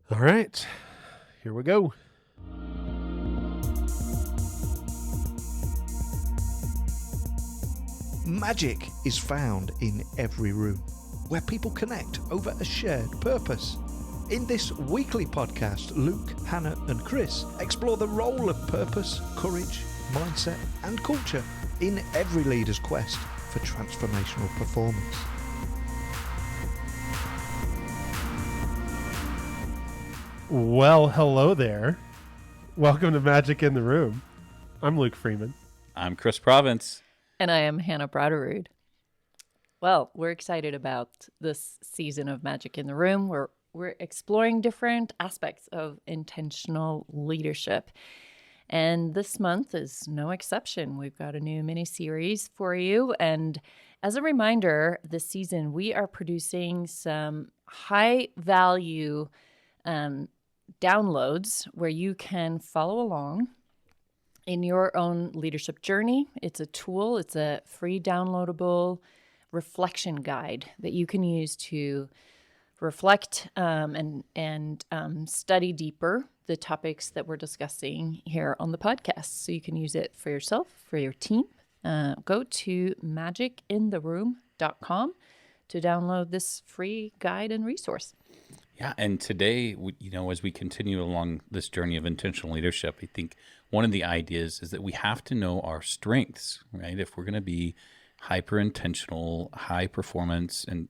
All right, here we go. Magic is found in every room, where people connect over a shared purpose. In this weekly podcast, Luke, Hannah and Chris explore the role of purpose, courage, mindset and culture in every leader's quest for transformational performance. Well, hello there. Welcome to Magic in the Room. I'm Luke Freeman. I'm Chris Province. And I am Hannah Broderud. Well, we're excited about this season of Magic in the Room. We're exploring different aspects of intentional leadership. And this month is no exception. We've got a new mini-series for you. And as a reminder, this season we are producing some high-value downloads where you can follow along in your own leadership journey. It's a tool, it's a free downloadable reflection guide that you can use to reflect and study deeper the topics that we're discussing here on the podcast. So you can use it for yourself, for your team. Go to magicintheroom.com to download this free guide and resource. Yeah, and today, as we continue along this journey of intentional leadership, I think one of the ideas is that we have to know our strengths, right? If we're going to be hyper-intentional, high-performance and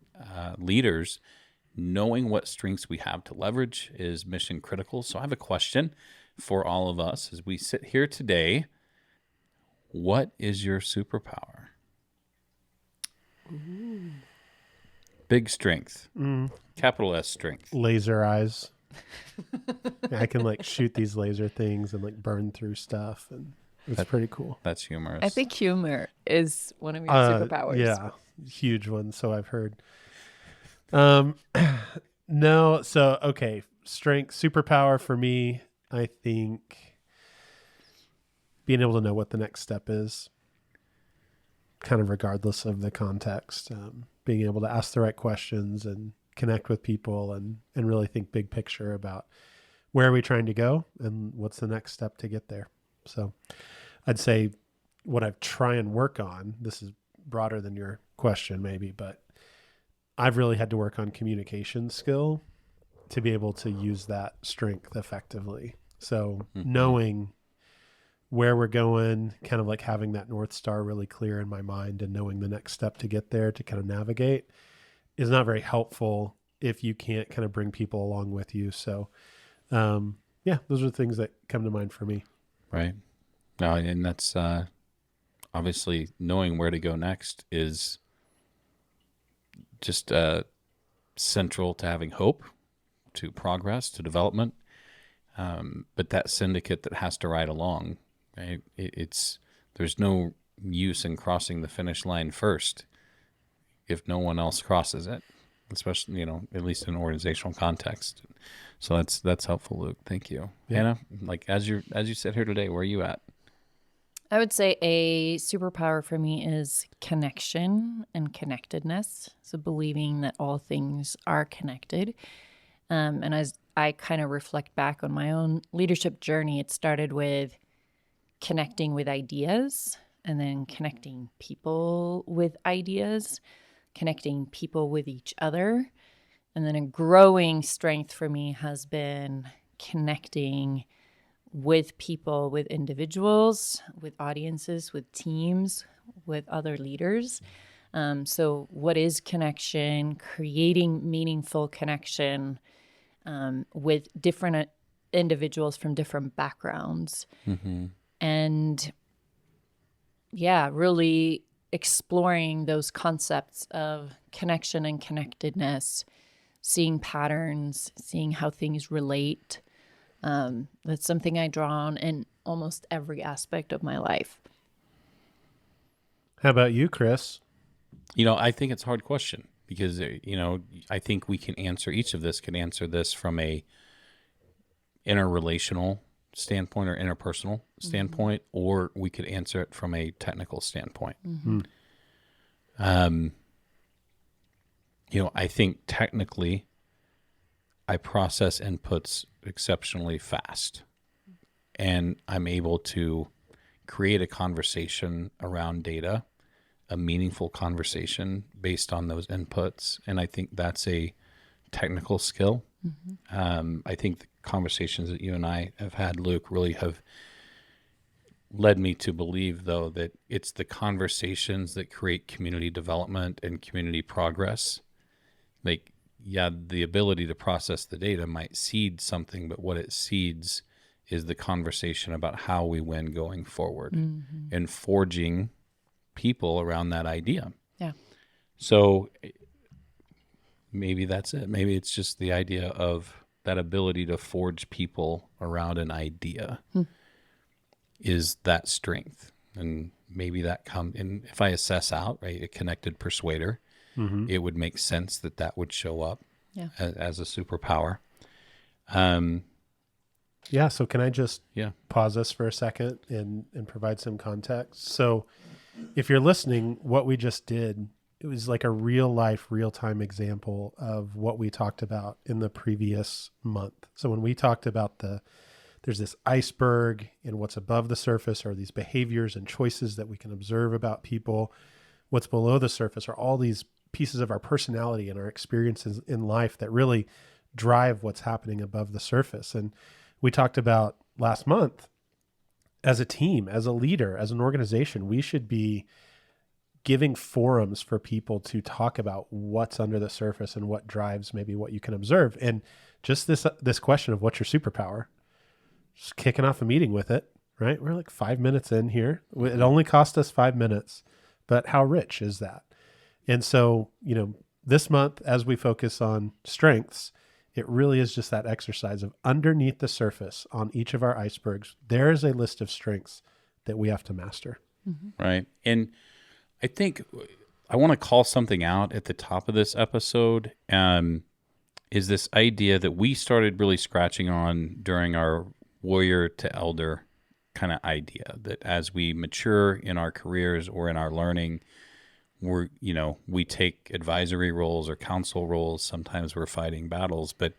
leaders, knowing what strengths we have to leverage is mission critical. So I have a question for all of us as we sit here today. What is your superpower? Ooh. Big strength. Capital S strength. Laser eyes. I can shoot these laser things and burn through stuff, and it's pretty cool. That's humorous. I think humor is one of your superpowers. Yeah, huge one. So I've heard. No, so okay, strength, superpower for me, I think being able to know what the next step is, kind of regardless of the context. Being able to ask the right questions and connect with people and really think big picture about where are we trying to go and what's the next step to get there. So I'd say what I've tried and work on, this is broader than your question maybe, but I've really had to work on communication skill to be able to use that strength effectively. So knowing where we're going, kind of having that North Star really clear in my mind and knowing the next step to get there to kind of navigate is not very helpful if you can't kind of bring people along with you. So, those are the things that come to mind for me. Right. No, and that's obviously knowing where to go next is just central to having hope, to progress, to development. But that syndicate that has to ride along, right? There's no use in crossing the finish line first if no one else crosses it, especially, at least in an organizational context. So that's helpful, Luke. Thank you. Yeah. Hannah, as you sit here today, where are you at? I would say a superpower for me is connection and connectedness. So believing that all things are connected. And as I kind of reflect back on my own leadership journey, it started with connecting with ideas and then connecting people with ideas, connecting people with each other. And then a growing strength for me has been connecting with people, with individuals, with audiences, with teams, with other leaders. So what is connection? Creating meaningful connection with different individuals from different backgrounds. Mm-hmm. And really exploring those concepts of connection and connectedness, seeing patterns, seeing how things relate. That's something I draw on in almost every aspect of my life. How about you, Chris? I think it's a hard question because, I think we can answer, each of this can answer this from a interrelational standpoint or interpersonal standpoint, or we could answer it from a technical standpoint. I think technically I process inputs exceptionally fast, and I'm able to create a conversation around data, a meaningful conversation based on those inputs. And I think that's a technical skill. I think the conversations that you and I have had, Luke, really have led me to believe, though, that it's the conversations that create community development and community progress. Like, yeah, the ability to process the data might seed something, but what it seeds is the conversation about how we win going forward and forging people around that idea. Yeah. So maybe that's it. Maybe it's just the idea of that ability to forge people around an idea is that strength. And maybe that comes in, if I assess out, right, a connected persuader, it would make sense that that would show up as a superpower. Yeah. So can I just Yeah. pause this for a second and provide some context? So if you're listening, what we just did, it was like a real life, real time example of what we talked about in the previous month. So when we talked about there's this iceberg, and what's above the surface are these behaviors and choices that we can observe about people. What's below the surface are all these pieces of our personality and our experiences in life that really drive what's happening above the surface. And we talked about last month, as a team, as a leader, as an organization, we should be giving forums for people to talk about what's under the surface and what drives maybe what you can observe. And just this question of what's your superpower, just kicking off a meeting with it, right? We're like 5 minutes in here. It only cost us 5 minutes, but how rich is that? And so, this month, as we focus on strengths, it really is just that exercise of underneath the surface on each of our icebergs, there is a list of strengths that we have to master. Right. And I think I want to call something out at the top of this episode, is this idea that we started really scratching on during our warrior to elder kind of idea, that as we mature in our careers or in our learning, we take advisory roles or counsel roles. Sometimes we're fighting battles, but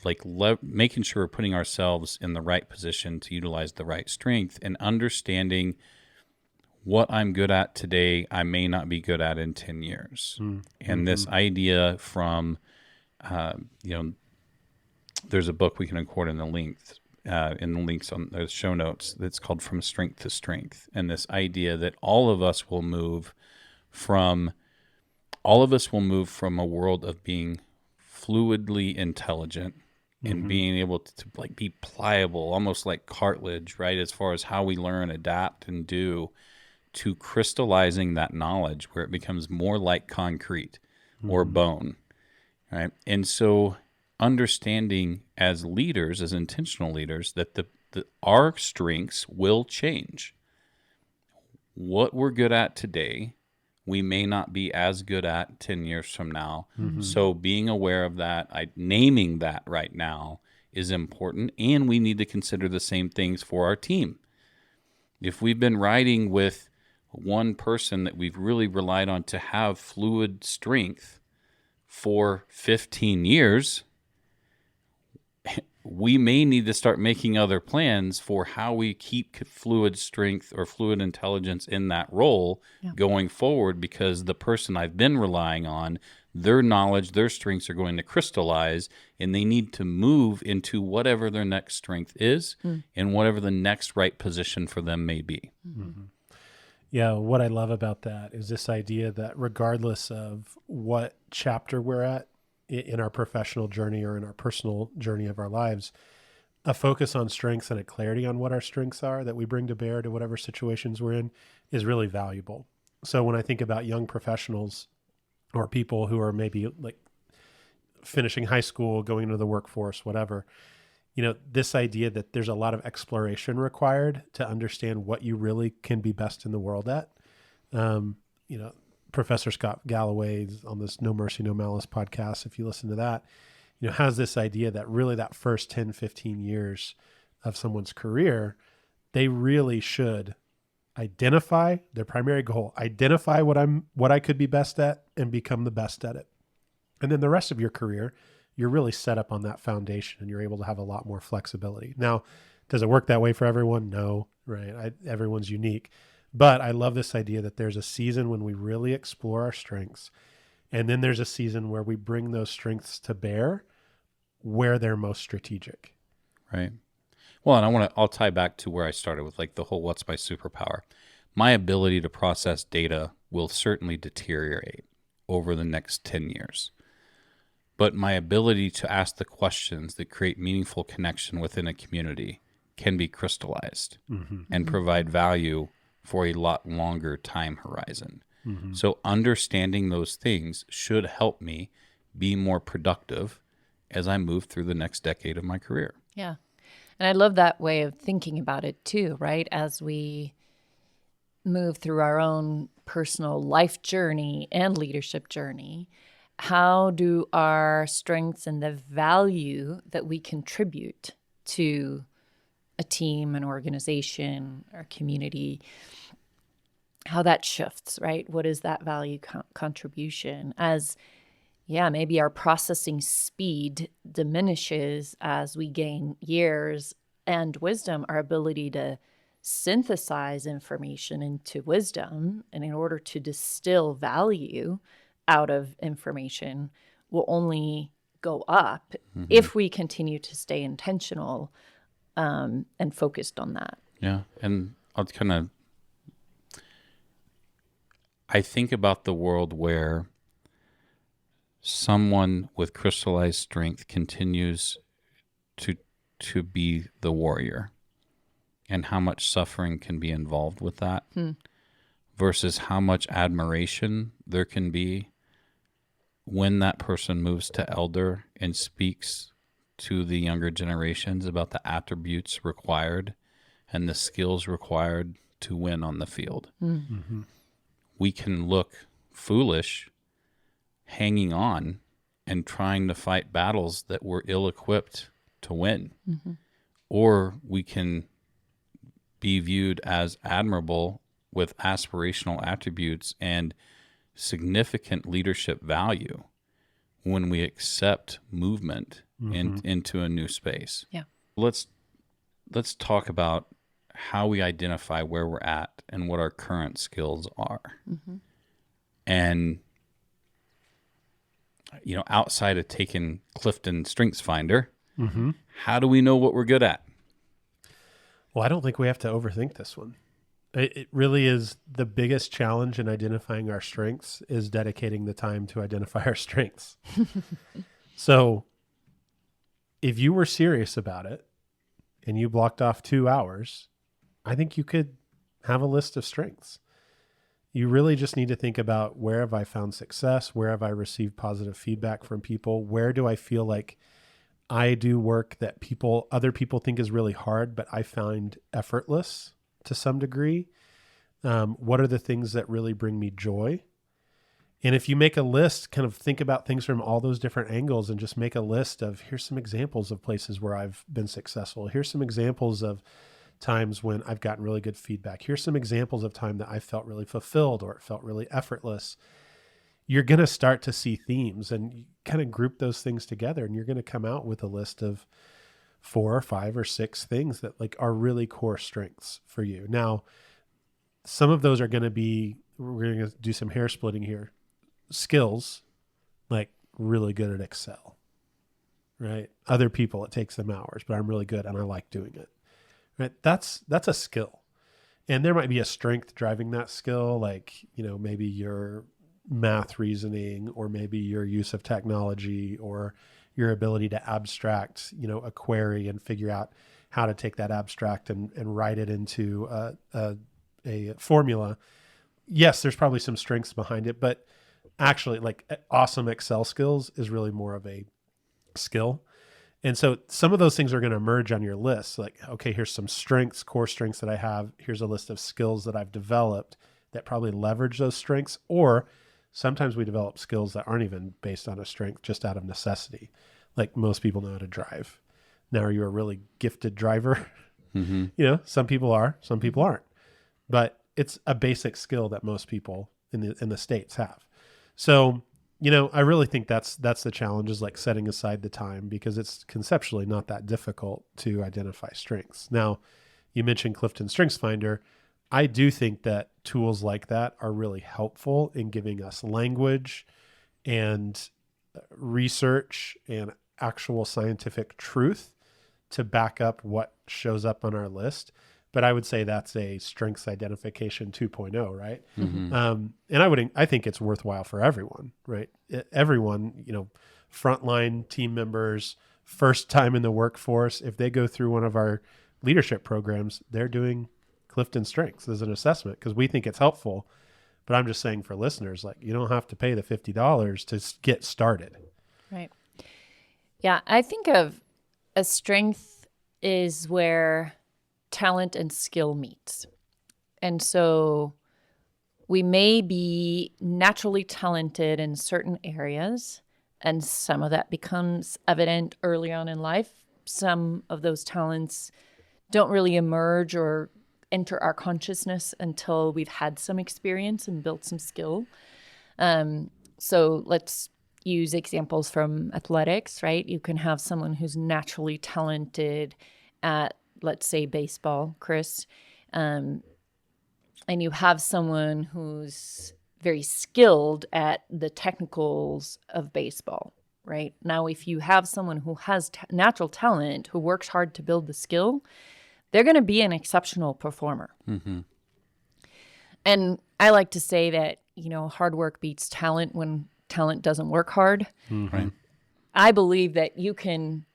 like making sure we're putting ourselves in the right position to utilize the right strength and understanding what I'm good at today, I may not be good at in 10 years. And this idea from, there's a book we can include in the links on the show notes that's called From Strength to Strength. And this idea that all of us will move from a world of being fluidly intelligent and being able to like be pliable, almost like cartilage, right? As far as how we learn, adapt, and do, to crystallizing that knowledge where it becomes more like concrete or bone, right? And so understanding as leaders, as intentional leaders, that our strengths will change. What we're good at today, we may not be as good at 10 years from now. So being aware of that, naming that right now is important. And we need to consider the same things for our team. If we've been riding with one person that we've really relied on to have fluid strength for 15 years, we may need to start making other plans for how we keep fluid strength or fluid intelligence in that role going forward, because the person I've been relying on, their knowledge, their strengths are going to crystallize, and they need to move into whatever their next strength is and whatever the next right position for them may be. Yeah, what I love about that is this idea that regardless of what chapter we're at in our professional journey or in our personal journey of our lives, a focus on strengths and a clarity on what our strengths are that we bring to bear to whatever situations we're in is really valuable. So when I think about young professionals or people who are maybe like finishing high school, going into the workforce, whatever, this idea that there's a lot of exploration required to understand what you really can be best in the world at. Professor Scott Galloway on this No Mercy, No Malice podcast, if you listen to that, has this idea that really that first 10, 15 years of someone's career, they really should identify their primary goal, identify what I could be best at and become the best at it. And then the rest of your career, you're really set up on that foundation and you're able to have a lot more flexibility. Now, does it work that way for everyone? No, right? Everyone's unique. But I love this idea that there's a season when we really explore our strengths. And then there's a season where we bring those strengths to bear where they're most strategic. Right. Well, and I'll tie back to where I started with like the whole what's my superpower. My ability to process data will certainly deteriorate over the next 10 years. But my ability to ask the questions that create meaningful connection within a community can be crystallized and provide value for a lot longer time horizon. So understanding those things should help me be more productive as I move through the next decade of my career. Yeah. And I love that way of thinking about it too, right? As we move through our own personal life journey and leadership journey, how do our strengths and the value that we contribute to a team, an organization, or community, how that shifts, right? What is that value contribution? As, maybe our processing speed diminishes as we gain years and wisdom, our ability to synthesize information into wisdom, and in order to distill value out of information will only go up if we continue to stay intentional and focused on that. Yeah. And I think about the world where someone with crystallized strength continues to be the warrior, and how much suffering can be involved with that versus how much admiration there can be when that person moves to elder and speaks to the younger generations about the attributes required and the skills required to win on the field. We can look foolish hanging on and trying to fight battles that we're ill-equipped to win. Or we can be viewed as admirable with aspirational attributes and significant leadership value when we accept movement into a new space. Yeah. Let's talk about how we identify where we're at and what our current skills are. And outside of taking Clifton Strengths Finder, how do we know what we're good at? Well, I don't think we have to overthink this one. It really is the biggest challenge in identifying our strengths is dedicating the time to identify our strengths. So if you were serious about it and you blocked off 2 hours, I think you could have a list of strengths. You really just need to think about, where have I found success? Where have I received positive feedback from people? Where do I feel like I do work that other people think is really hard, but I find effortless to some degree? What are the things that really bring me joy? And if you make a list, kind of think about things from all those different angles and just make a list of, here's some examples of places where I've been successful. Here's some examples of times when I've gotten really good feedback. Here's some examples of time that I felt really fulfilled or it felt really effortless. You're going to start to see themes, and you kind of group those things together, and you're going to come out with a list of 4 or 5 or 6 things that like are really core strengths for you. Now, some of those are going to be, we're going to do some hair splitting here. Skills, like really good at Excel, right? Other people, it takes them hours, but I'm really good and I like doing it, right? That's a skill. And there might be a strength driving that skill, like, maybe your math reasoning, or maybe your use of technology, or your ability to abstract, a query and figure out how to take that abstract and write it into a formula. Yes, there's probably some strengths behind it, but actually like awesome Excel skills is really more of a skill. And so some of those things are going to emerge on your list. Like, okay, here's some strengths, core strengths that I have. Here's a list of skills that I've developed that probably leverage those strengths. Or sometimes we develop skills that aren't even based on a strength, just out of necessity. Like most people know how to drive. Now, are you a really gifted driver? Some people are, some people aren't. But it's a basic skill that most people in the States have. So I really think that's the challenge, is like setting aside the time, because it's conceptually not that difficult to identify strengths. Now, you mentioned Clifton StrengthsFinder. I do think that tools like that are really helpful in giving us language and research and actual scientific truth to back up what shows up on our list. But I would say that's a strengths identification 2.0, right? And I think it's worthwhile for everyone, right? Everyone, frontline team members, first time in the workforce, if they go through one of our leadership programs, they're doing Clifton Strengths as an assessment, because we think it's helpful. But I'm just saying, for listeners, like, you don't have to pay the $50 to get started. Right. Yeah, I think of a strength is where talent and skill meets. And so we may be naturally talented in certain areas, and some of that becomes evident early on in life. Some of those talents don't really emerge or enter our consciousness until we've had some experience and built some skill. So let's use examples from athletics, right? You can have someone who's naturally talented at, let's say, baseball, Chris, and you have someone who's very skilled at the technicals of baseball, right? Now, if you have someone who has natural talent, who works hard to build the skill, they're going to be an exceptional performer. Mm-hmm. And I like to say that, hard work beats talent when talent doesn't work hard. Mm-hmm. Right. I believe that you can,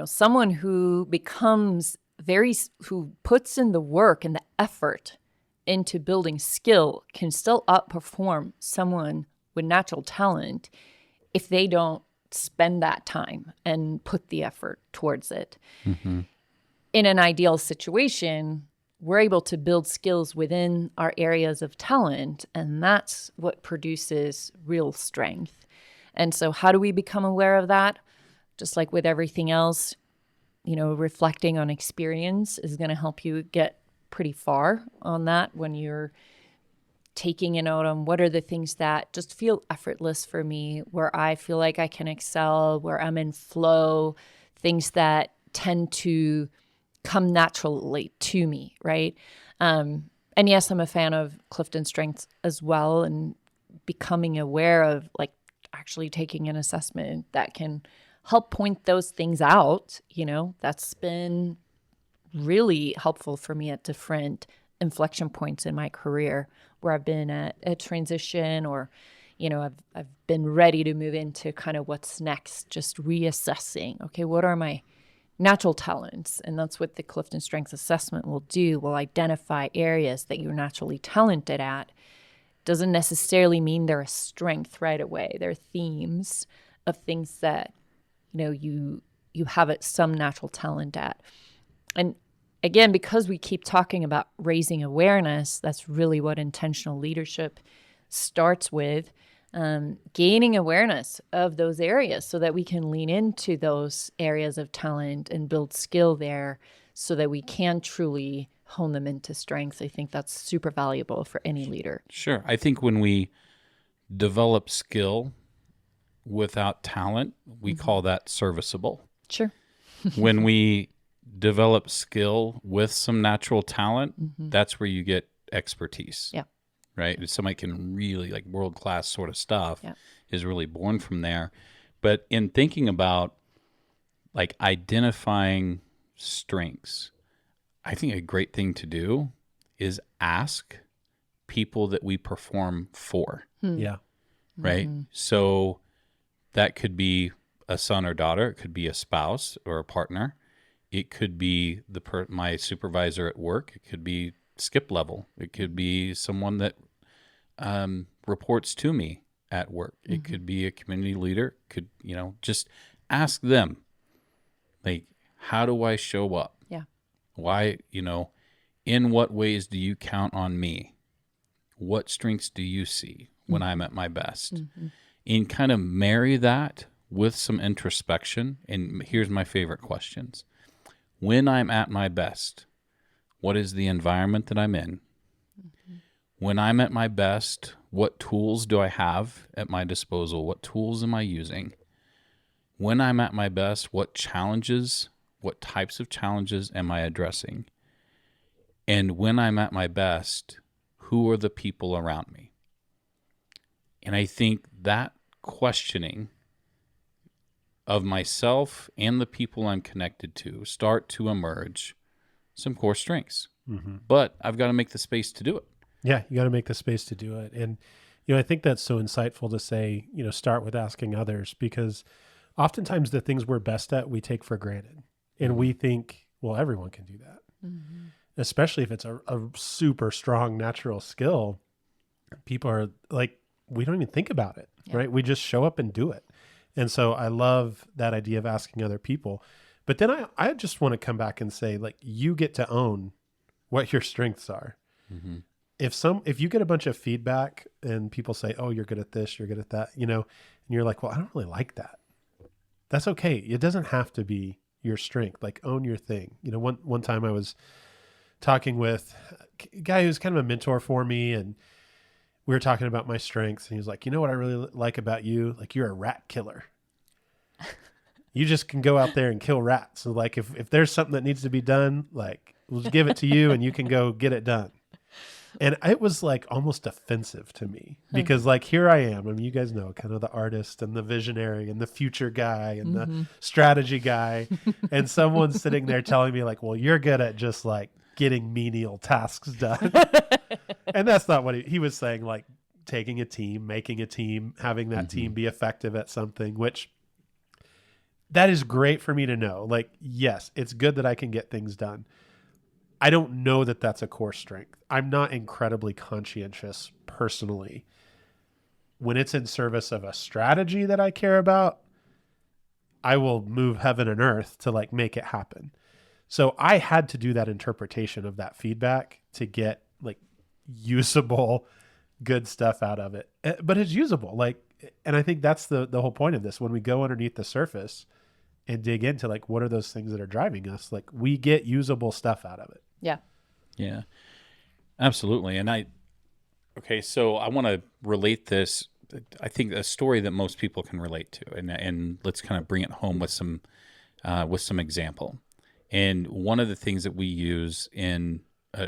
someone who who puts in the work and the effort into building skill can still outperform someone with natural talent if they don't spend that time and put the effort towards it. Mm-hmm. In an ideal situation, we're able to build skills within our areas of talent, and that's what produces real strength. And so how do we become aware of that? Just like with everything else, reflecting on experience is going to help you get pretty far on that when you're taking a note on what are the things that just feel effortless for me, where I feel like I can excel, where I'm in flow, things that tend to come naturally to me, right? And yes, I'm a fan of Clifton Strengths as well, and becoming aware of like actually taking an assessment that can help point those things out. That's been really helpful for me at different inflection points in my career, where I've been at a transition, or I've been ready to move into kind of what's next, just reassessing, okay, what are my natural talents? And that's what the Clifton Strengths Assessment will do. Will identify areas that you're naturally talented at. Doesn't necessarily mean they're a strength right away. They're themes of things that you have some natural talent at. And again, because we keep talking about raising awareness, that's really what intentional leadership starts with. Gaining awareness of those areas so that we can lean into those areas of talent and build skill there so that we can truly hone them into strengths. I think that's super valuable for any leader. Sure. I think when we develop skill without talent, we call that serviceable. Sure. When we develop skill with some natural talent, that's where you get expertise. Yeah. Right? If somebody can really, like, world-class sort of stuff Yeah. is really born from there. But in thinking about, like, identifying strengths, I think a great thing to do is ask people that we perform for, Yeah. right? So that could be a son or daughter. It could be a spouse or a partner. It could be my supervisor at work. It could be skip level. It could be someone that reports to me at work. It could be a community leader. Could, just ask them, like, how do I show up? Yeah. Why, in what ways do you count on me? What strengths do you see when I'm at my best? And kind of marry that with some introspection. And here's my favorite questions. When I'm at my best, what is the environment that I'm in? When I'm at my best, what tools do I have at my disposal? What tools am I using? When I'm at my best, what challenges, what types of challenges am I addressing? And when I'm at my best, who are the people around me? And I think that questioning of myself and the people I'm connected to start to emerge some core strengths. But I've got to make the space to do it. Yeah, you got to make the space to do it. And, I think that's so insightful to say, start with asking others, because oftentimes the things we're best at, we take for granted. And we think, well, everyone can do that. Especially if it's a super strong natural skill. People are like, we don't even think about it, right? We just show up and do it. And so I love that idea of asking other people. But then I just want to come back and say, like, you get to own what your strengths are. If you get a bunch of feedback and people say, oh, you're good at this, you're good at that, and you're like, well, I don't really like that. That's okay. It doesn't have to be your strength. Like, own your thing. One time I was talking with a guy who's kind of a mentor for me, and we were talking about my strengths, and he was like, what I really like about you? Like, you're a rat killer. You just can go out there and kill rats. So like, if there's something that needs to be done, like, we'll just give it to you and you can go get it done. And it was like almost offensive to me, because like, here I am. I mean, you guys know, kind of the artist and the visionary and the future guy and the strategy guy. And someone's sitting there telling me like, well, you're good at just like getting menial tasks done. And that's not what he was saying. Like, taking a team, making a team, having that team be effective at something, which that is great for me to know. Like, yes, it's good that I can get things done. I don't know that that's a core strength. I'm not incredibly conscientious personally. When it's in service of a strategy that I care about, I will move heaven and earth to like make it happen. So I had to do that interpretation of that feedback to get like usable, good stuff out of it. But it's usable. Like, and I think that's the whole point of this. When we go underneath the surface and dig into like, what are those things that are driving us? Like, we get usable stuff out of it. Yeah. Yeah, absolutely. And so I want to relate this. I think a story that most people can relate to, and let's kind of bring it home with some example. And one of the things that we use in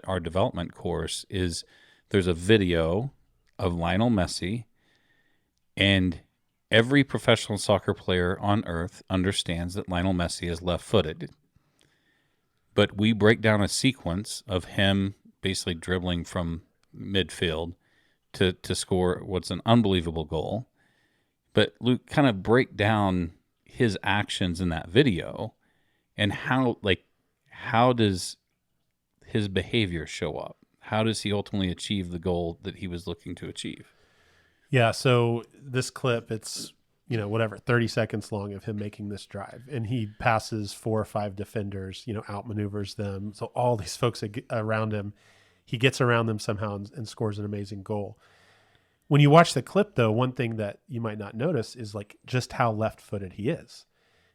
our development course is there's a video of Lionel Messi, and every professional soccer player on earth understands that Lionel Messi is left-footed. But we break down a sequence of him basically dribbling from midfield to score what's an unbelievable goal. But Luke, kind of break down his actions in that video and how does his behavior show up? How does he ultimately achieve the goal that he was looking to achieve? Yeah, so this clip, it's 30 seconds long of him making this drive, and he passes 4 or 5 defenders, outmaneuvers them. So all these folks around him, he gets around them somehow and scores an amazing goal. When you watch the clip, though, one thing that you might not notice is like just how left-footed he is.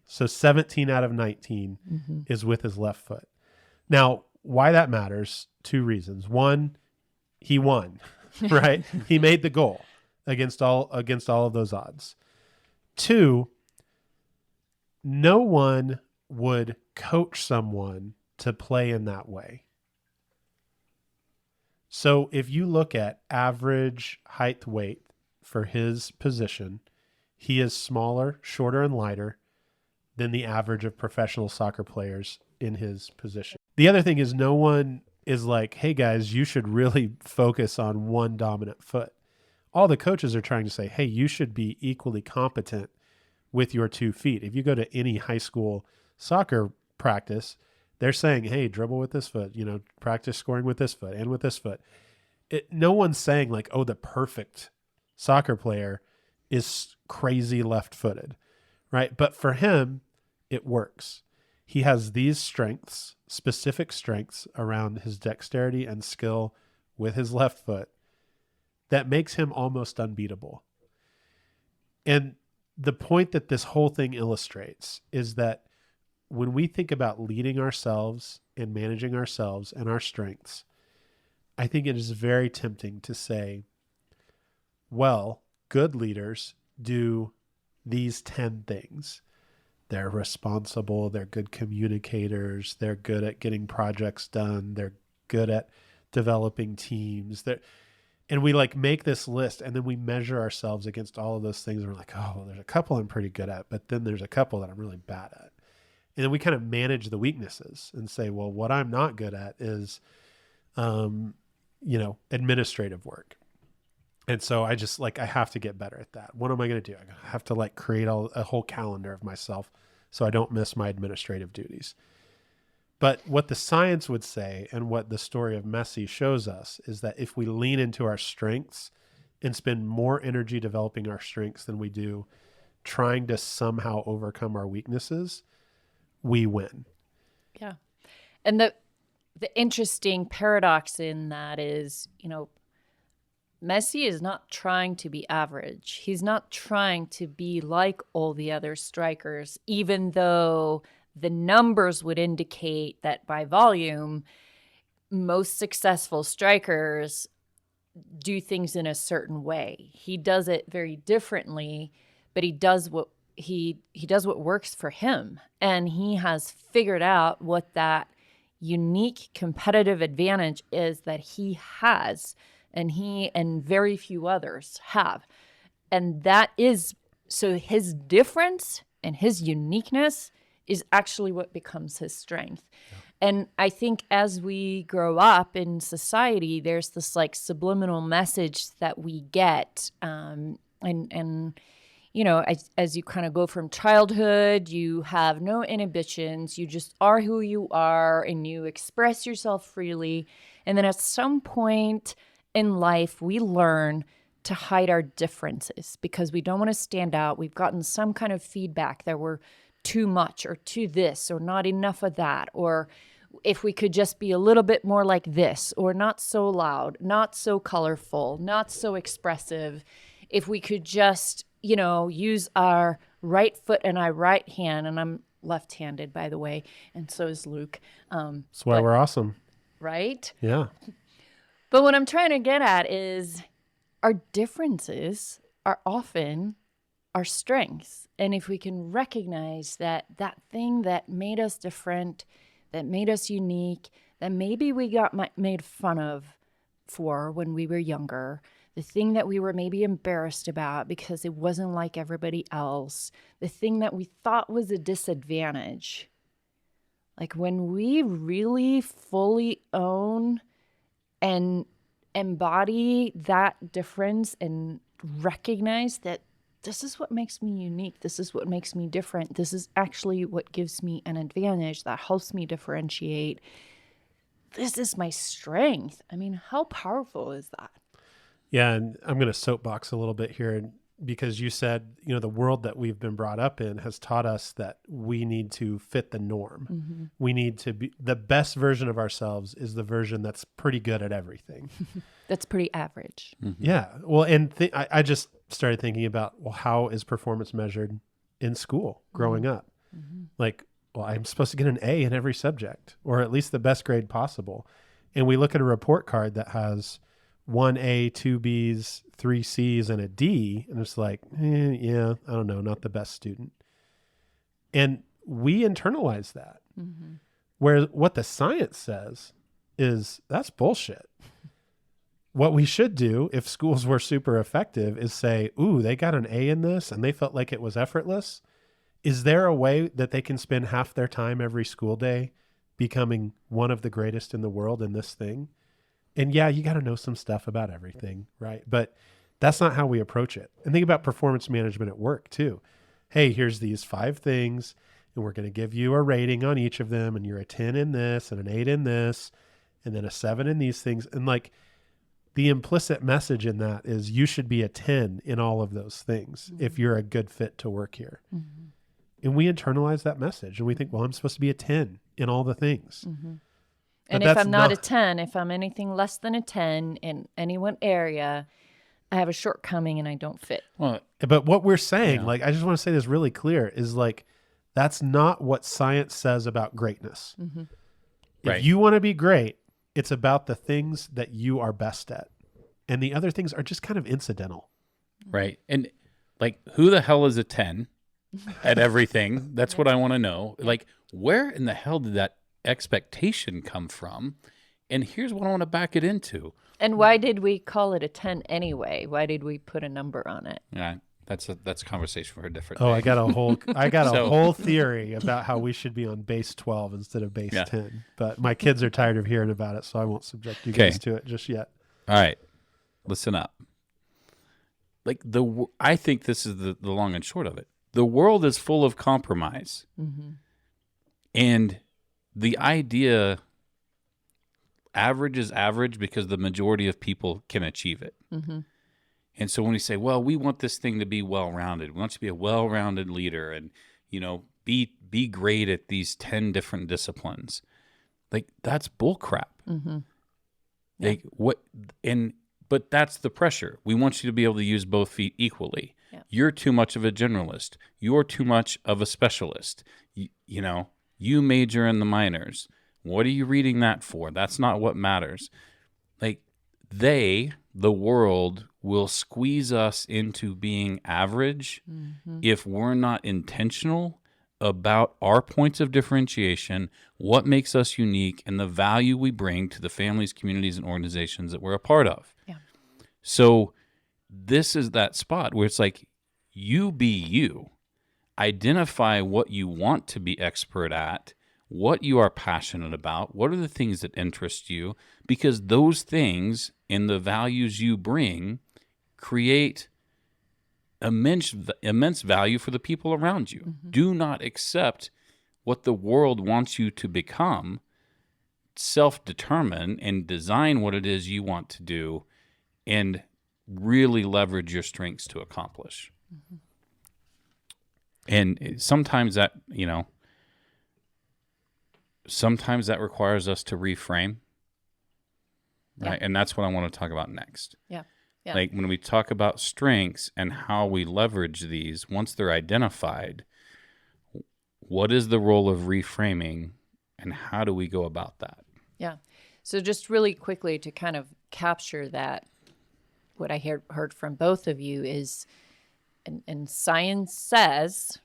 So 17 out of 19 is with his left foot. Now, why that matters, 2 reasons. One, he won, right? He made the goal against all of those odds. 2, no one would coach someone to play in that way. So if you look at average height weight for his position, he is smaller, shorter, and lighter than the average of professional soccer players in his position. The other thing is, no one is like, hey guys, you should really focus on one dominant foot. All the coaches are trying to say, hey, you should be equally competent with your 2 feet. If you go to any high school soccer practice, they're saying, hey, dribble with this foot, practice scoring with this foot and with this foot. No one's saying like, oh, the perfect soccer player is crazy left-footed, right? But for him, it works. He has these strengths, specific strengths around his dexterity and skill with his left foot that makes him almost unbeatable. And the point that this whole thing illustrates is that when we think about leading ourselves and managing ourselves and our strengths, I think it is very tempting to say, well, good leaders do these 10 things. They're responsible. They're good communicators. They're good at getting projects done. They're good at developing teams. And we like make this list, and then we measure ourselves against all of those things. And we're like, oh, well, there's a couple I'm pretty good at, but then there's a couple that I'm really bad at. And then we kind of manage the weaknesses and say, well, what I'm not good at is, administrative work. And so I just I have to get better at that. What am I going to do? I have to create a whole calendar of myself so I don't miss my administrative duties. But what the science would say, and what the story of Messi shows us, is that if we lean into our strengths and spend more energy developing our strengths than we do trying to somehow overcome our weaknesses, we win. Yeah. And the interesting paradox in that is, Messi is not trying to be average. He's not trying to be like all the other strikers, even though the numbers would indicate that by volume, most successful strikers do things in a certain way. He does it very differently, but he does what works for him. And he has figured out what that unique competitive advantage is that he has, and he and very few others have. And that is, so his difference and his uniqueness is actually what becomes his strength. Yeah. And I think as we grow up in society, there's this subliminal message that we get. And as you kind of go from childhood, you have no inhibitions, you just are who you are, and you express yourself freely. And then at some point in life, we learn to hide our differences because we don't want to stand out. We've gotten some kind of feedback that we're too much or too this or not enough of that, or if we could just be a little bit more like this, or not so loud, not so colorful, not so expressive. If we could just, use our right foot and our right hand, and I'm left-handed, by the way, and so is Luke. That's why we're awesome. Right? Yeah. But what I'm trying to get at is our differences are often our strengths. And if we can recognize that thing that made us different, that made us unique, that maybe we got made fun of for when we were younger, the thing that we were maybe embarrassed about because it wasn't like everybody else, the thing that we thought was a disadvantage. When we really fully own and embody that difference and recognize that this is what makes me unique, this is what makes me different, this is actually what gives me an advantage that helps me differentiate, this is my strength. I mean, how powerful is that? Yeah, and I'm going to soapbox a little bit here because you said, the world that we've been brought up in has taught us that we need to fit the norm. Mm-hmm. We need to be the best version of ourselves is the version that's pretty good at everything. That's pretty average. Mm-hmm. Yeah. Well, and I just started thinking about, how is performance measured in school growing up? Mm-hmm. I'm supposed to get an A in every subject, or at least the best grade possible. And we look at a report card that has 1 A, 2 Bs, 3 Cs, and a D, and it's I don't know, not the best student. And we internalize that. Mm-hmm. Where what the science says is that's bullshit. What we should do if schools were super effective is say, ooh, they got an A in this and they felt like it was effortless. Is there a way that they can spend half their time every school day becoming one of the greatest in the world in this thing? And yeah, you got to know some stuff about everything, right? But that's not how we approach it. And think about performance management at work too. Hey, here's these 5 things, and we're going to give you a rating on each of them, and you're a 10 in this, and an 8 in this, and then a 7 in these things. And the implicit message in that is you should be a 10 in all of those things if you're a good fit to work here. Mm-hmm. And we internalize that message, and we think, I'm supposed to be a 10 in all the things. Mm-hmm. And if I'm not a 10, if I'm anything less than a 10 in any one area, I have a shortcoming and I don't fit. Well, but what we're saying, I just want to say this really clear, is that's not what science says about greatness. Mm-hmm. If you want to be great, it's about the things that you are best at. And the other things are just kind of incidental. right? And like, who the hell is a 10 at everything? That's what I want to know. Like, where in the hell did that expectation come from? And here's what I want to back it into. And why did we call it a 10 anyway? Why did we put a number on it? Yeah, that's a conversation for a different Oh, day. I got a So- whole theory about how we should be on base 12 instead of base 10. But my kids are tired of hearing about it, so I won't subject you guys to it just yet. All right, listen up. Like I think this is the long and short of it. The world is full of compromise, and the idea average is average because the majority of people can achieve it. And so when we say, well, we want this thing to be well-rounded, we want you to be a well-rounded leader, and be great at these 10 different disciplines, like that's bull crap. Like but that's the pressure. We want you to be able to use both feet equally. Yeah. You're too much of a generalist. You're too much of a specialist. You major in the minors. What are you reading that for? That's not what matters. Like the world will squeeze us into being average if we're not intentional about our points of differentiation, what makes us unique, and the value we bring to the families, communities, and organizations that we're a part of. Yeah. So this is that spot where it's like, you be you. Identify what you want to be expert at, what you are passionate about, what are the things that interest you, because those things and the values you bring create immense value for the people around you. Do not accept what the world wants you to become. Self-determine and design what it is you want to do, and really leverage your strengths to accomplish. And sometimes that, sometimes that requires us to reframe. Right. Yeah. And that's what I want to talk about next. Yeah. Yeah. Like when we talk about strengths and how we leverage these, once they're identified, what is the role of reframing and how do we go about that? Yeah. So just really quickly to kind of capture that, what I heard from both of you is, and science says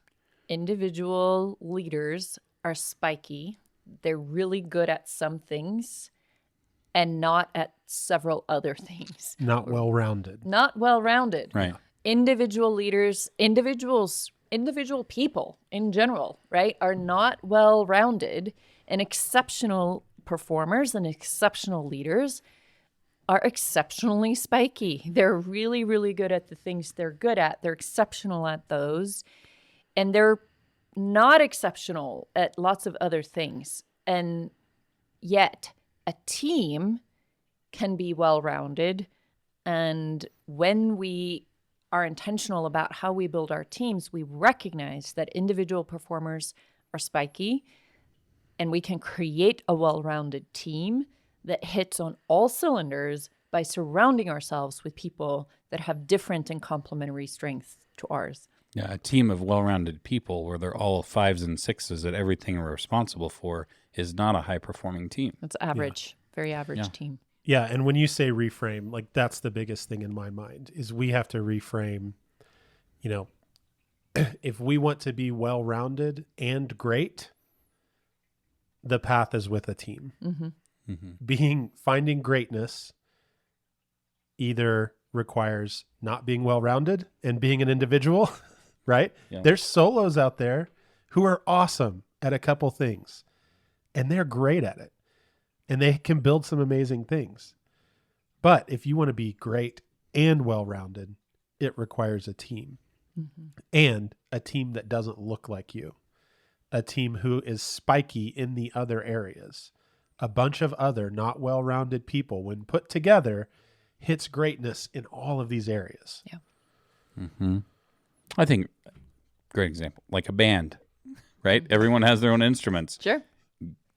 individual leaders are spiky. They're really good at some things and not at several other things. Not well-rounded. Not well-rounded. Right. Individual leaders, individual people in general, right, are not well-rounded, and exceptional performers and exceptional leaders are exceptionally spiky. They're really, really good at the things they're good at. They're exceptional at those, and they're not exceptional at lots of other things. And yet a team can be well-rounded. And when we are intentional about how we build our teams, we recognize that individual performers are spiky, and we can create a well-rounded team that hits on all cylinders by surrounding ourselves with people that have different and complementary strengths to ours. Yeah, a team of well-rounded people where they're all 5s and 6s at everything we're responsible for is not a high-performing team. It's average, very average Yeah. team. Yeah, and when you say reframe, like that's the biggest thing in my mind is we have to reframe, if we want to be well-rounded and great, the path is with a team. Finding greatness either requires not being well-rounded and being an individual, right? Yeah. There's solos out there who are awesome at a couple things, and they're great at it, and they can build some amazing things. But if you want to be great and well-rounded, it requires a team, and a team that doesn't look like you, a team who is spiky in the other areas. A bunch of other not well-rounded people, when put together, hits greatness in all of these areas. Yeah. I think, great example, like a band, right? Everyone has their own instruments. Sure.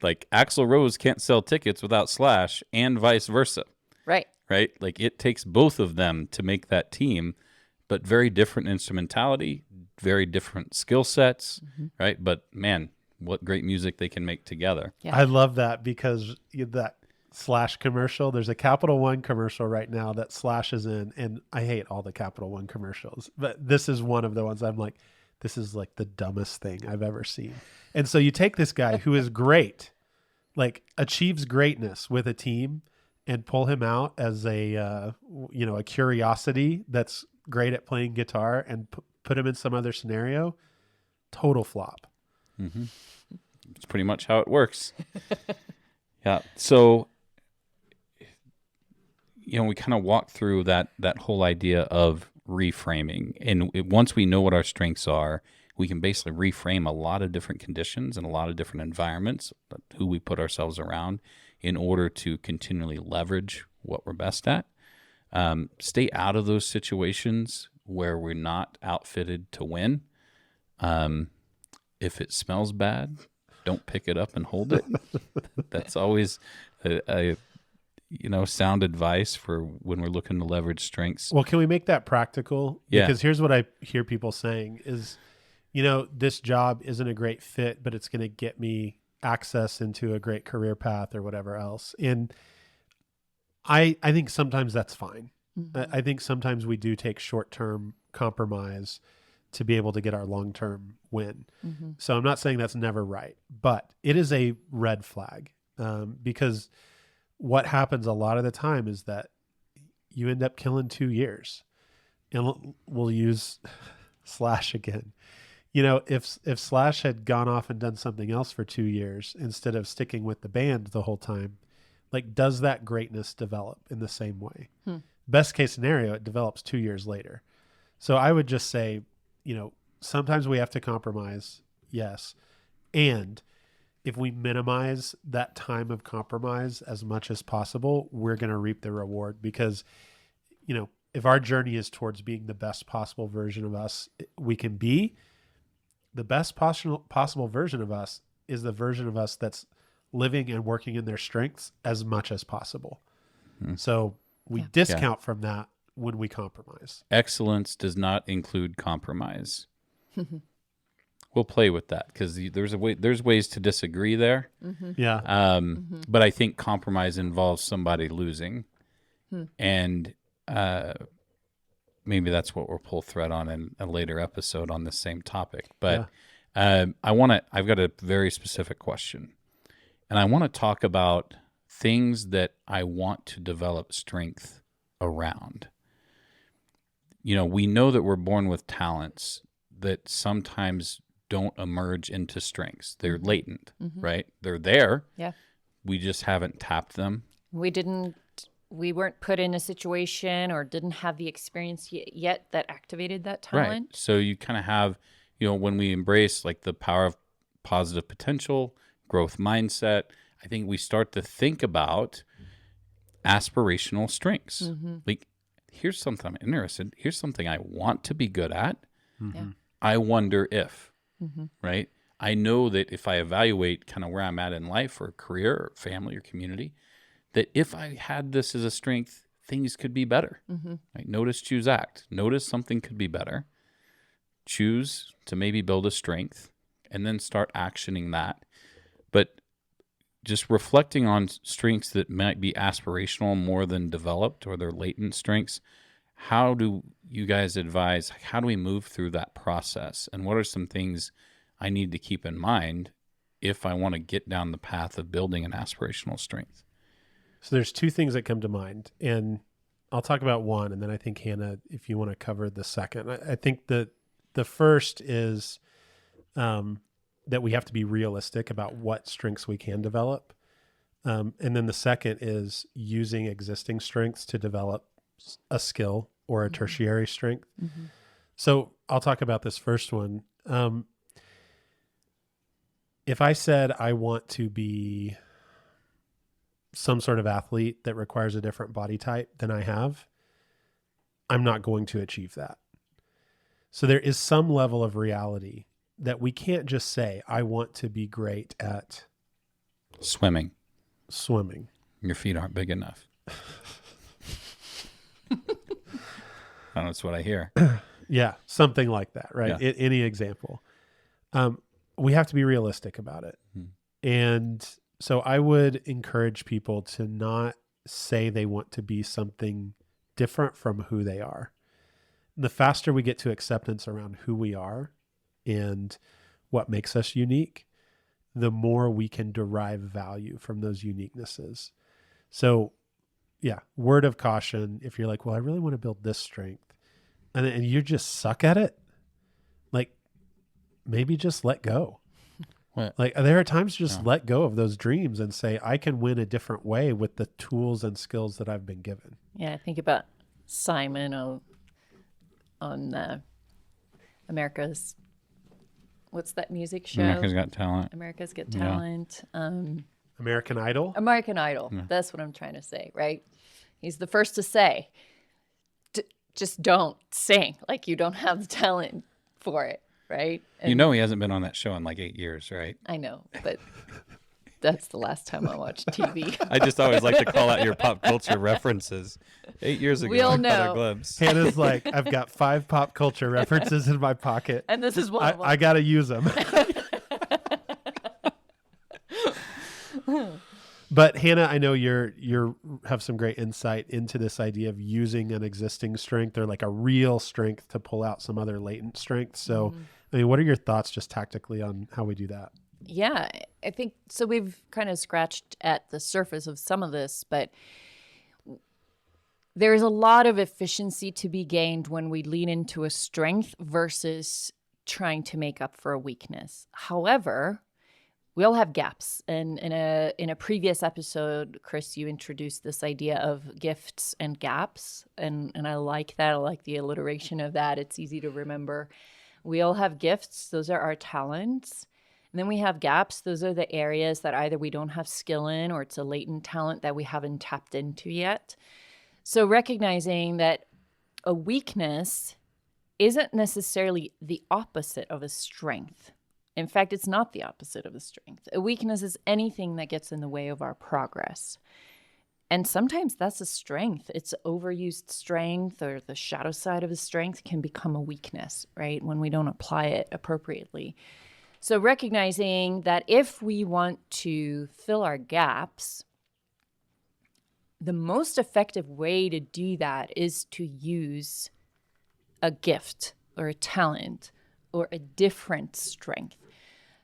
Like Axl Rose can't sell tickets without Slash, and vice versa, Right. right? Like it takes both of them to make that team, but very different instrumentality, very different skill sets, right? But man, what great music they can make together. Yeah. I love that because that Slash commercial. There's a Capital One commercial right now that Slash is in, and I hate all the Capital One commercials, but this is one of the ones I'm like, this is like the dumbest thing I've ever seen. And so you take this guy who is great, like achieves greatness with a team, and pull him out as a a curiosity that's great at playing guitar, and put him in some other scenario. Total flop. Mm-hmm. It's pretty much how it works. Yeah. So, we kind of walk through that whole idea of reframing. And once we know what our strengths are, we can basically reframe a lot of different conditions and a lot of different environments, who we put ourselves around, in order to continually leverage what we're best at. Stay out of those situations where we're not outfitted to win. If it smells bad, don't pick it up and hold it. That's always a sound advice for when we're looking to leverage strengths. Well, can we make that practical? Yeah. Because here's what I hear people saying is, this job isn't a great fit, but it's going to get me access into a great career path or whatever else. And I think sometimes that's fine. Mm-hmm. I think sometimes we do take short-term compromise to be able to get our long-term win. Mm-hmm. So I'm not saying that's never right, but it is a red flag, because what happens a lot of the time is that you end up killing 2 years. And we'll use Slash again. If Slash had gone off and done something else for 2 years instead of sticking with the band the whole time, like, does that greatness develop in the same way? Best case scenario, it develops 2 years later. So I would just say, sometimes we have to compromise. Yes. And if we minimize that time of compromise as much as possible, we're going to reap the reward, because, if our journey is towards being the best possible version of us we can be, the best possible version of us is the version of us that's living and working in their strengths as much as possible. So we discount from that when we compromise. Excellence does not include compromise. We'll play with that, because there's ways to disagree there. Mm-hmm. Yeah. But I think compromise involves somebody losing, and maybe that's what we'll pull thread on in a later episode on the same topic. But I've got a very specific question, and I want to talk about things that I want to develop strength around. We know that we're born with talents that sometimes don't emerge into strengths. They're latent, right? They're there. Yeah. We just haven't tapped them. We weren't put in a situation or didn't have the experience yet that activated that talent. Right. So you kind of have, when we embrace like the power of positive potential, growth mindset, I think we start to think about aspirational strengths. Like, here's something I'm interested in. Here's something I want to be good at. Yeah. I wonder if, right? I know that if I evaluate kind of where I'm at in life or career or family or community, that if I had this as a strength, things could be better. Right? Notice, choose, act. Notice something could be better. Choose to maybe build a strength, and then start actioning that. But just reflecting on strengths that might be aspirational more than developed, or their latent strengths, how do you guys advise, how do we move through that process? And what are some things I need to keep in mind if I want to get down the path of building an aspirational strength? So there's two things that come to mind, and I'll talk about one, and then I think, Hannah, if you want to cover the second. I think the first is that we have to be realistic about what strengths we can develop. And then the second is using existing strengths to develop a skill or a tertiary strength. So I'll talk about this first one. If I said I want to be some sort of athlete that requires a different body type than I have, I'm not going to achieve that. So there is some level of reality that we can't just say, I want to be great at Swimming. Your feet aren't big enough. That's what I hear. Yeah, something like that, right? Any example. We have to be realistic about it. And So I would encourage people to not say they want to be something different from who they are. The faster we get to acceptance around who we are and what makes us unique, the more we can derive value from those uniquenesses. So yeah, word of caution, if you're like, well, I really want to build this strength and you just suck at it, like maybe just let go. What? Like there are times just let go of those dreams and say, I can win a different way with the tools and skills that I've been given. Yeah, I think about Simon on America's, what's that music show? America's Got Talent. America's Got Yeah. Talent. American Idol. American Idol. That's what I'm trying to say, right? He's the first to say, just don't sing. Like you don't have the talent for it, right? And You know he hasn't been on that show in like 8 years, right? I know, but that's the last time I watched TV. I just always like to call out your pop culture references. 8 years ago, We all I caught know. a glimpse. Hannah's like, I've got 5 pop culture references in my pocket. And this is one of them. I got to use them. But Hannah, I know you're have some great insight into this idea of using an existing strength or like a real strength to pull out some other latent strength. So, I mean, what are your thoughts just tactically on how we do that? Yeah, I think so. We've kind of scratched at the surface of some of this, but there's a lot of efficiency to be gained when we lean into a strength versus trying to make up for a weakness. However, we all have gaps. And in a previous episode, Chris, you introduced this idea of gifts and gaps. And I like that. I like the alliteration of that. It's easy to remember. We all have gifts. Those are our talents. And then we have gaps. Those are the areas that either we don't have skill in or it's a latent talent that we haven't tapped into yet. So recognizing that a weakness isn't necessarily the opposite of a strength. In fact, it's not the opposite of a strength. A weakness is anything that gets in the way of our progress. And sometimes that's a strength. It's overused strength or the shadow side of a strength can become a weakness, right? When we don't apply it appropriately. So recognizing that if we want to fill our gaps, the most effective way to do that is to use a gift or a talent or a different strength.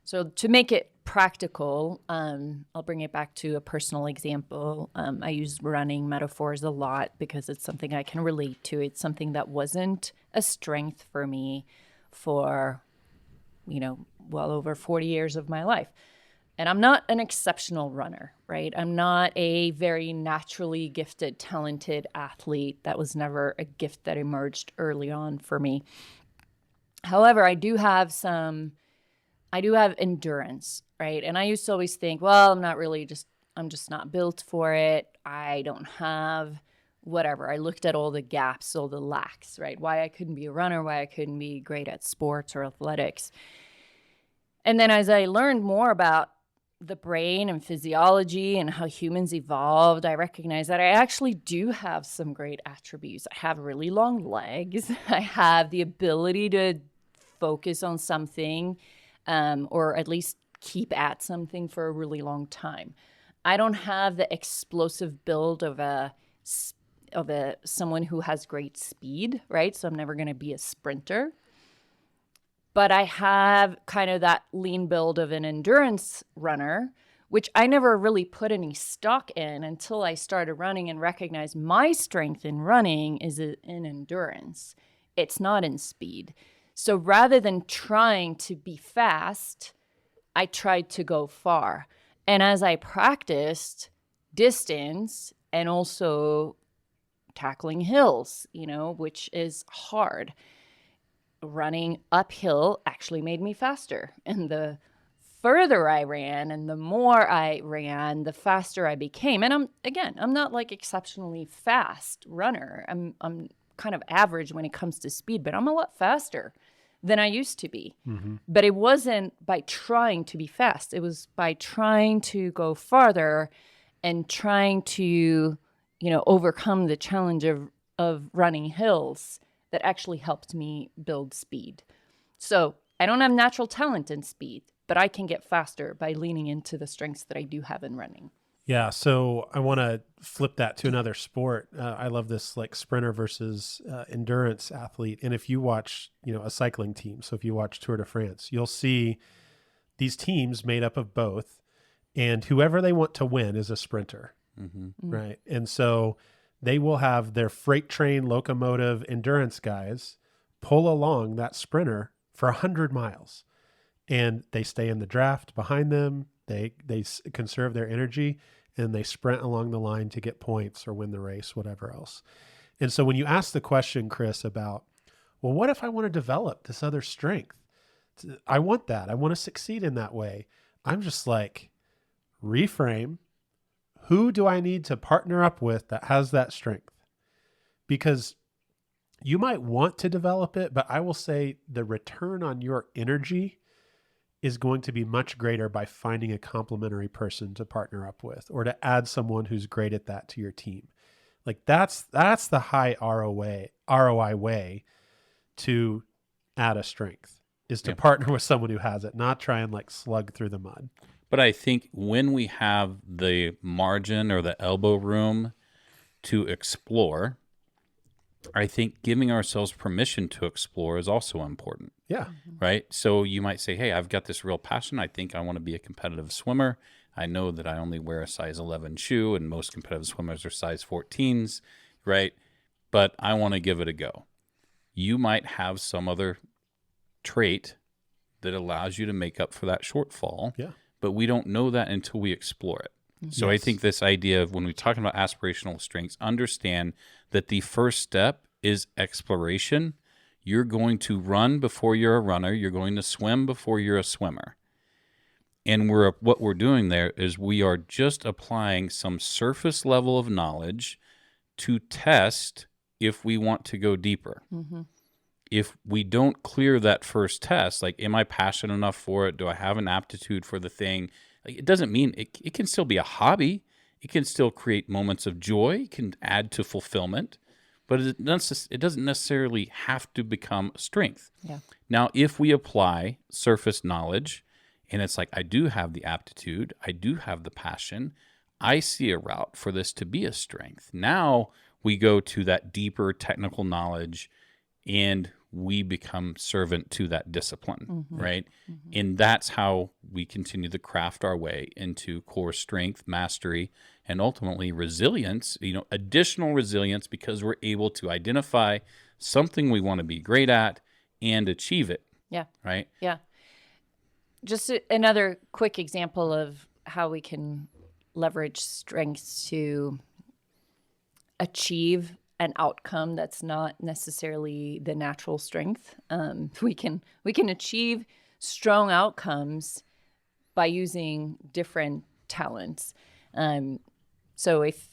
So to make it practical, I'll bring it back to a personal example. I use running metaphors a lot because it's something I can relate to. It's something that wasn't a strength for me for, well over 40 years of my life. And I'm not an exceptional runner, right? I'm not a very naturally gifted, talented athlete. That was never a gift that emerged early on for me. However, I do have endurance, right? And I used to always think, well, I'm just not built for it. I don't have whatever. I looked at all the gaps, all the lacks, right? Why I couldn't be a runner, why I couldn't be great at sports or athletics. And then as I learned more about the brain and physiology and how humans evolved, I recognized that I actually do have some great attributes. I have really long legs. I have the ability to focus on something, or at least keep at something for a really long time. I don't have the explosive build of someone who has great speed, right? So I'm never going to be a sprinter. But I have kind of that lean build of an endurance runner, which I never really put any stock in until I started running and recognized my strength in running is in endurance. It's not in speed. So rather than trying to be fast, I tried to go far. And as I practiced distance and also tackling hills, which is hard, running uphill actually made me faster. And the further I ran and the more I ran, the faster I became. And I'm not like exceptionally fast runner. I'm kind of average when it comes to speed, but I'm a lot faster than I used to be. Mm-hmm. But it wasn't by trying to be fast. It was by trying to go farther and trying to, overcome the challenge of running hills that actually helped me build speed. So I don't have natural talent in speed, but I can get faster by leaning into the strengths that I do have in running. Yeah, so I want to flip that to another sport. I love this like sprinter versus endurance athlete. And if you watch, a cycling team, so if you watch Tour de France, you'll see these teams made up of both, and whoever they want to win is a sprinter, right? And so they will have their freight train locomotive endurance guys pull along that sprinter for 100 miles, and they stay in the draft behind them. They conserve their energy, and they sprint along the line to get points or win the race, whatever else. And so when you ask the question, Chris, about, well, what if I want to develop this other strength? I want that. I want to succeed in that way. I'm just like, reframe. Who do I need to partner up with that has that strength? Because you might want to develop it, but I will say the return on your energy is going to be much greater by finding a complementary person to partner up with, or to add someone who's great at that to your team. Like that's the high ROI way to add a strength, is to partner with someone who has it, not try and like slug through the mud. But I think when we have the margin or the elbow room to explore, I think giving ourselves permission to explore is also important. Yeah. Right? So you might say, hey, I've got this real passion. I think I want to be a competitive swimmer. I know that I only wear a size 11 shoe, and most competitive swimmers are size 14s, right? But I want to give it a go. You might have some other trait that allows you to make up for that shortfall. Yeah. But we don't know that until we explore it. So I think this idea of when we're talking about aspirational strengths, understand that the first step is exploration. You're going to run before you're a runner. You're going to swim before you're a swimmer. And what we're doing there is we are just applying some surface level of knowledge to test if we want to go deeper. If we don't clear that first test, like, am I passionate enough for it? Do I have an aptitude for the thing? Like, it doesn't mean it can still be a hobby. It can still create moments of joy. It can add to fulfillment, but it doesn't necessarily have to become a strength. Yeah. Now, if we apply surface knowledge, and it's like, I do have the aptitude, I do have the passion, I see a route for this to be a strength. Now we go to that deeper technical knowledge, and we become servant to that discipline, right? And that's how we continue to craft our way into core strength, mastery, and ultimately resilience, additional resilience, because we're able to identify something we want to be great at and achieve it. Yeah. Right? Yeah. Just another quick example of how we can leverage strengths to achieve an outcome that's not necessarily the natural strength. We can achieve strong outcomes by using different talents. So if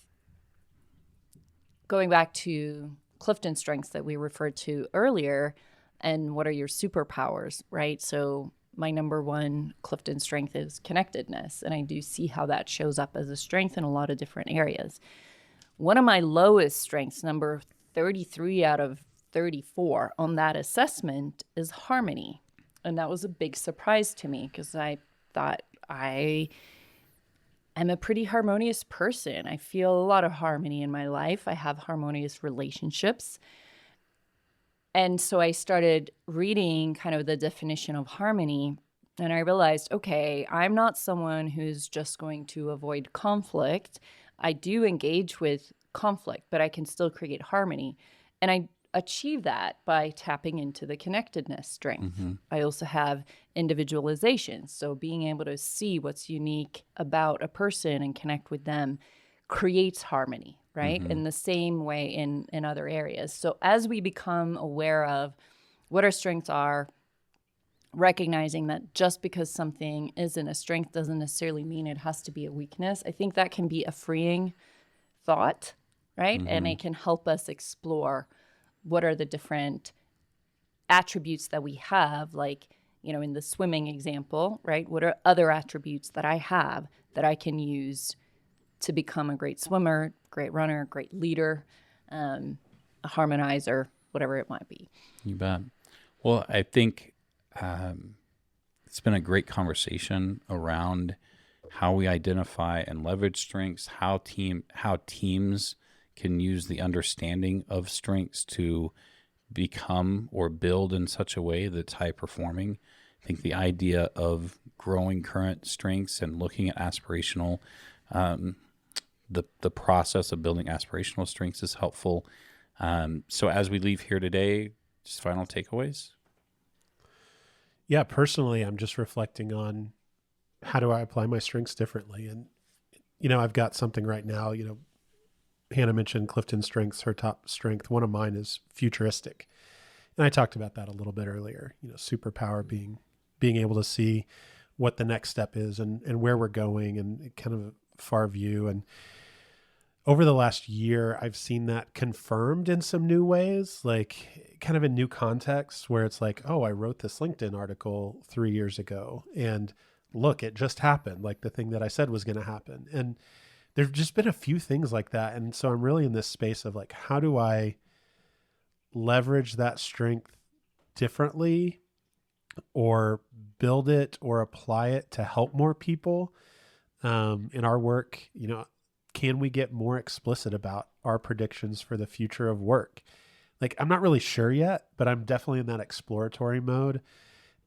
going back to Clifton strengths that we referred to earlier, and what are your superpowers, right? So my number one Clifton strength is connectedness, and I do see how that shows up as a strength in a lot of different areas. One of my lowest strengths, number 33 out of 34 on that assessment, is harmony. And that was a big surprise to me, because I thought I am a pretty harmonious person. I feel a lot of harmony in my life. I have harmonious relationships. And so I started reading kind of the definition of harmony, and I realized, okay, I'm not someone who's just going to avoid conflict. I do engage with conflict, but I can still create harmony. And I achieve that by tapping into the connectedness strength. I also have individualization. So being able to see what's unique about a person and connect with them creates harmony, right? In the same way in other areas. So as we become aware of what our strengths are, recognizing that just because something isn't a strength doesn't necessarily mean it has to be a weakness, I think that can be a freeing thought, right? And it can help us explore what are the different attributes that we have, like, in the swimming example, right? What are other attributes that I have that I can use to become a great swimmer, great runner, great leader, a harmonizer, whatever it might be. You bet. Well, I think It's been a great conversation around how we identify and leverage strengths, how teams can use the understanding of strengths to become or build in such a way that's high performing. I think the idea of growing current strengths and looking at aspirational, the process of building aspirational strengths is helpful. So as we leave here today, just final takeaways. Yeah, personally, I'm just reflecting on how do I apply my strengths differently. And, I've got something right now, Hannah mentioned Clifton's strengths, her top strength. One of mine is futuristic. And I talked about that a little bit earlier, superpower being able to see what the next step is and where we're going and kind of a far view. And over the last year, I've seen that confirmed in some new ways, like kind of in new contexts where it's like, oh, I wrote this LinkedIn article 3 years ago and look, it just happened. Like the thing that I said was going to happen. And there've just been a few things like that. And so I'm really in this space of like, how do I leverage that strength differently or build it or apply it to help more people in our work? Can we get more explicit about our predictions for the future of work? Like, I'm not really sure yet, but I'm definitely in that exploratory mode.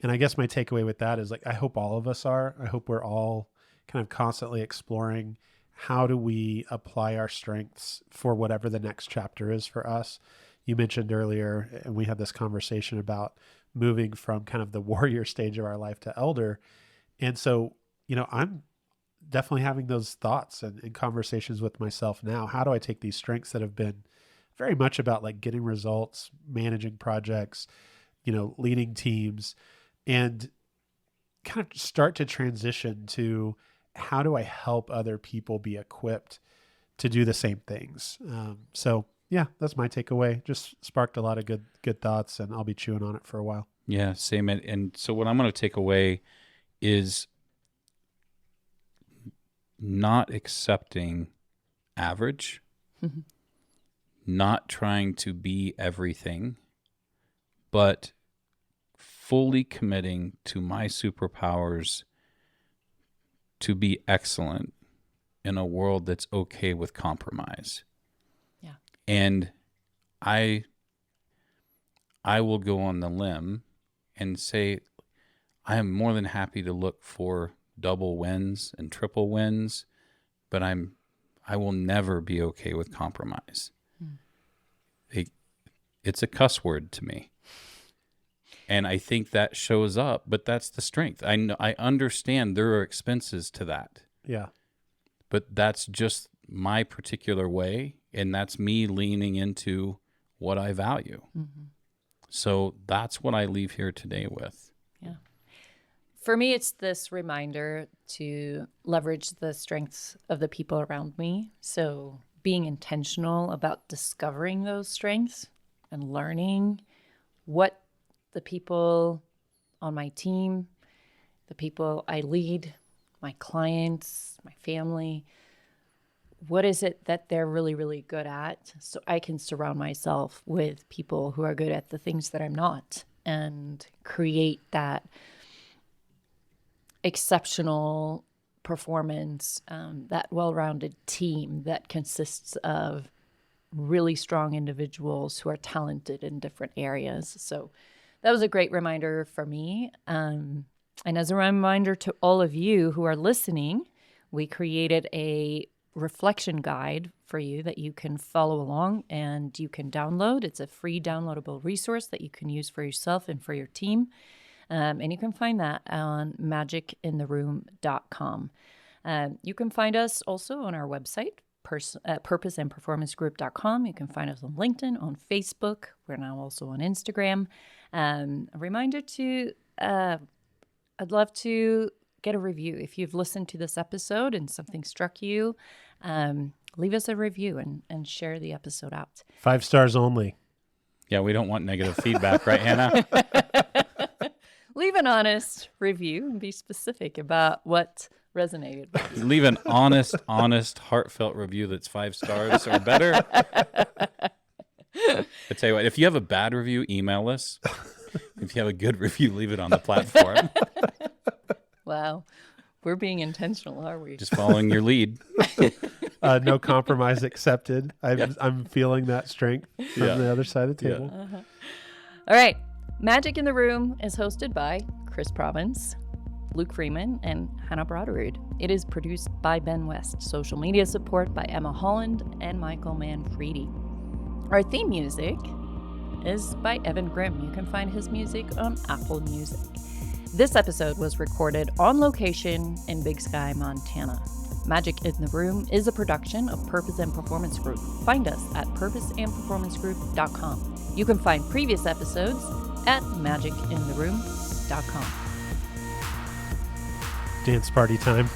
And I guess my takeaway with that is like, I hope all of us are. I hope we're all kind of constantly exploring how do we apply our strengths for whatever the next chapter is for us. You mentioned earlier, and we had this conversation about moving from kind of the warrior stage of our life to elder. And so, I'm definitely having those thoughts and conversations with myself now. How do I take these strengths that have been very much about like getting results, managing projects, leading teams, and kind of start to transition to how do I help other people be equipped to do the same things? So yeah, that's my takeaway. Just sparked a lot of good thoughts, and I'll be chewing on it for a while. Yeah, same. And so what I'm going to take away is not accepting average, not trying to be everything, but fully committing to my superpowers to be excellent in a world that's okay with compromise. Yeah. And I will go on the limb and say I am more than happy to look for double wins and triple wins, but I will never be okay with compromise. It's a cuss word to me. And I think that shows up, but that's the strength. I understand there are expenses to that. Yeah. But that's just my particular way, and that's me leaning into what I value. Mm-hmm. So that's what I leave here today with. Yeah. For me, it's this reminder to leverage the strengths of the people around me. So being intentional about discovering those strengths and learning what the people on my team, the people I lead, my clients, my family, what is it that they're really, really good at? So I can surround myself with people who are good at the things that I'm not and create that exceptional performance, that well-rounded team that consists of really strong individuals who are talented in different areas. So that was a great reminder for me. And as a reminder to all of you who are listening, we created a reflection guide for you that you can follow along and you can download. It's a free downloadable resource that you can use for yourself and for your team. And you can find that on magicintheroom.com. You can find us also on our website, purposeandperformancegroup.com. You can find us on LinkedIn, on Facebook. We're now also on Instagram. A reminder to, I'd love to get a review. If you've listened to this episode and something struck you, leave us a review and share the episode out. 5 stars only. Yeah, we don't want negative feedback, right, Hannah? Leave an honest review and be specific about what resonated with you. Leave an honest, heartfelt review that's 5 stars or better. I tell you what, if you have a bad review, email us. If you have a good review, leave it on the platform. Wow. We're being intentional, are we? Just following your lead. No compromise accepted. I'm feeling that strength from Yeah. the other side of the table. All right. Magic in the Room is hosted by Chris Province, Luke Freeman, and Hannah Broderud. It is produced by Ben West. Social media support by Emma Holland and Michael Manfredi. Our theme music is by Evan Grimm. You can find his music on Apple Music. This episode was recorded on location in Big Sky, Montana. Magic in the Room is a production of Purpose and Performance Group. Find us at purposeandperformancegroup.com. You can find previous episodes at magicintheroom.com. Dance party time.